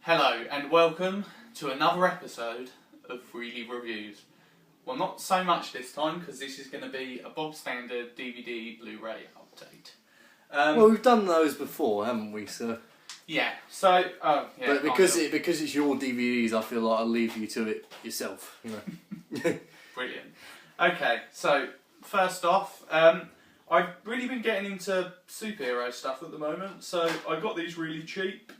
Hello and welcome to another episode of Really Reviews. Well, not so much this time because this is going to be a bog standard DVD Blu-Ray update. Well, we've done those before, haven't we, sir? Yeah. So, but because it's your DVDs, I feel like I'll leave you to it yourself. You know. Brilliant. Okay, so first off, I've really been getting into superhero stuff at the moment. So I got these really cheap.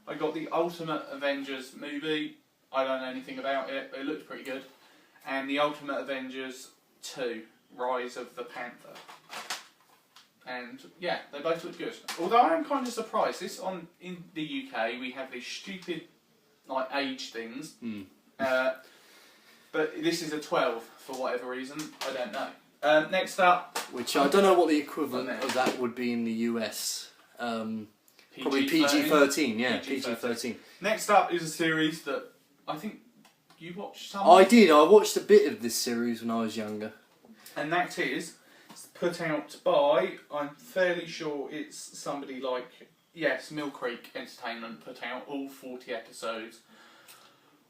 I got the Ultimate Avengers movie. I don't know anything about it, but it looked pretty good. And the Ultimate Avengers 2, Rise of the Panther. And yeah, they both look good. Although I am kind of surprised. In the UK, we have these stupid like age things. But this is a 12 for whatever reason. I don't know. Next up, which I don't know what the equivalent of that would be in the US. Probably PG-13, yeah, PG-13. Next up is a series that I think you watched some. I did. I watched a bit of this series when I was younger. And that is put out by, I'm fairly sure it's somebody like, yes, Mill Creek Entertainment put out all 40 episodes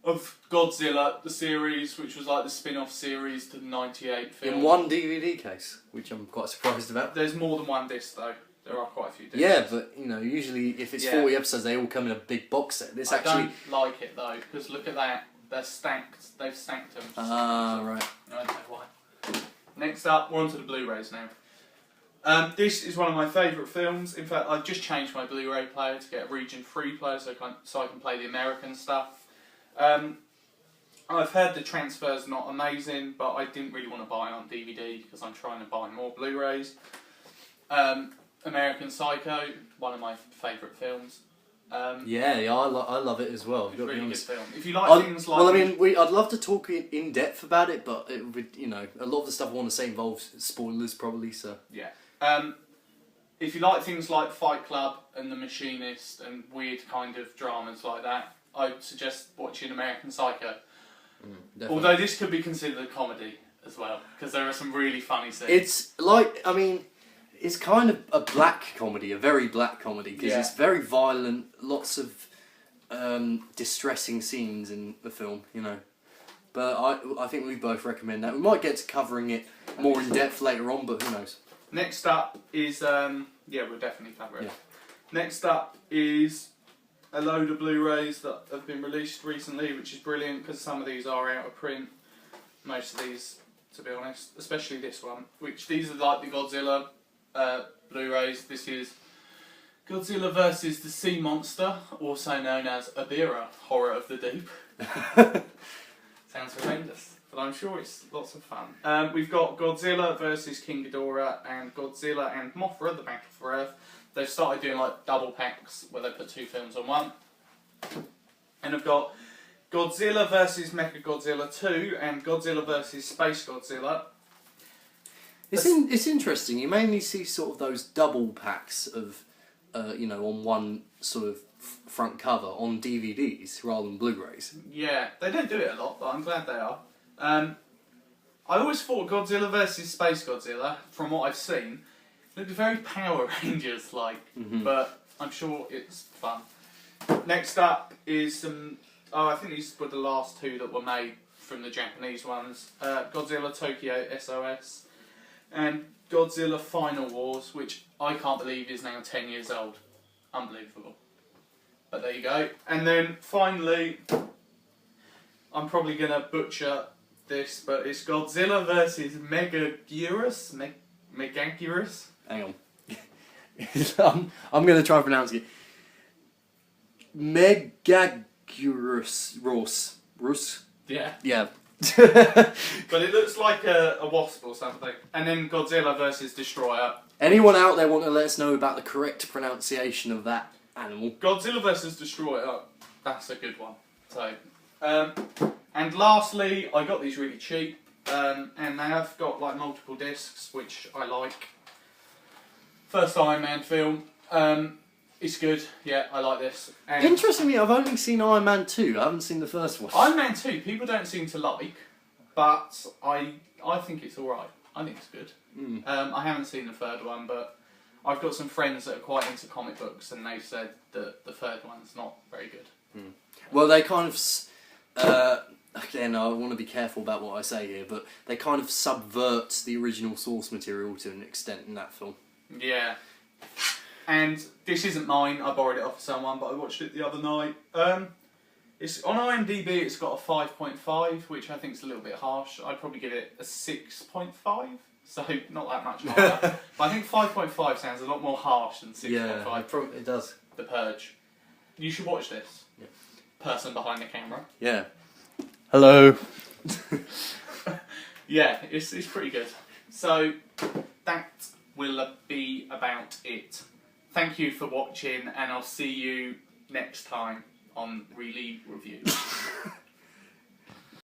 of Godzilla The Series, which was like the spin-off series to the 98 film. In one DVD case, which I'm quite surprised about. There's more than one disc though. There are quite a few discs. Yeah, but you know, usually if it's 40 episodes, they all come in a big box set. I don't like it though, because look at that. They're stacked. They've stacked them. Ah, right. I don't know why. Next up, we're on to the Blu-rays now. This is one of my favourite films. In fact, I've just changed my Blu-ray player to get a region 3 player so I can play the American stuff. I've heard the transfer's not amazing, but I didn't really want to buy it on DVD because I'm trying to buy more Blu-rays. American Psycho, one of my favourite films. I love it as well. It's a really good film. If you like things like... Well, I mean, I'd love to talk in depth about it, but it would, you know, a lot of the stuff I want to say involves spoilers probably, so... Yeah. If you like things like Fight Club and The Machinist and weird kind of dramas like that, I'd suggest watching American Psycho. Although this could be considered a comedy as well, because there are some really funny scenes. It's like, I mean... It's kind of a black comedy, a very black comedy, because it's very violent, lots of distressing scenes in the film, you know. But I think we both recommend that. We might get to covering it more in depth later on, but who knows. Next up is, we'll definitely cover it. Yeah. Next up is a load of Blu-rays that have been released recently, which is brilliant, because some of these are out of print. Most of these, to be honest, especially this one, which these are like the Godzilla Blu-rays. This is Godzilla vs. the Sea Monster, also known as Abira, Horror of the Deep. Sounds horrendous, but I'm sure it's lots of fun. We've got Godzilla vs. King Ghidorah and Godzilla and Mothra, The Battle for Earth. They've started doing like double packs where they put 2 films on one. And I've got Godzilla vs. Mechagodzilla 2 and Godzilla vs. Space Godzilla. It's interesting. You mainly see sort of those double packs of, you know, on one sort of front cover on DVDs rather than Blu-rays. Yeah, they don't do it a lot, but I'm glad they are. I always thought Godzilla vs. Space Godzilla, from what I've seen, looked very Power Rangers-like, but I'm sure it's fun. Next up is some... I think these were the last 2 that were made from the Japanese ones. Godzilla Tokyo SOS. And Godzilla Final Wars, which I can't believe is now 10 years old. Unbelievable. But there you go. And then finally, I'm probably going to butcher this, but it's Godzilla vs. Megaguirus? Megaguirus? Hang on. I'm going to try and pronounce it. Megaguirus. Rus? Yeah. Yeah. But it looks like a wasp or something. And then Godzilla vs. Destroyer. Anyone out there want to let us know about the correct pronunciation of that animal? Godzilla vs. Destroyer. That's a good one. So, and lastly, I got these really cheap, and they have got like multiple discs, which I like. First Iron Man film. It's good, yeah, I like this. And interestingly, I've only seen Iron Man 2, I haven't seen the first one. Iron Man 2, people don't seem to like, but I think it's alright. I think it's good. I haven't seen the third one, but I've got some friends that are quite into comic books, and they said that the third one's not very very good. Well, they kind of... again, I want to be careful about what I say here, but they kind of subvert the original source material to an extent in that film. Yeah. And this isn't mine, I borrowed it off someone, but I watched it the other night. It's on IMDb, it's got a 5.5, which I think is a little bit harsh. I'd probably give it a 6.5, so not that much higher. But I think 5.5 sounds a lot more harsh than 6.5. Yeah, it does. The Purge. You should watch this. Yeah. Person behind the camera. Yeah. Hello. Yeah, it's pretty good. So, that will be about it. Thank you for watching, and I'll see you next time on Really Review.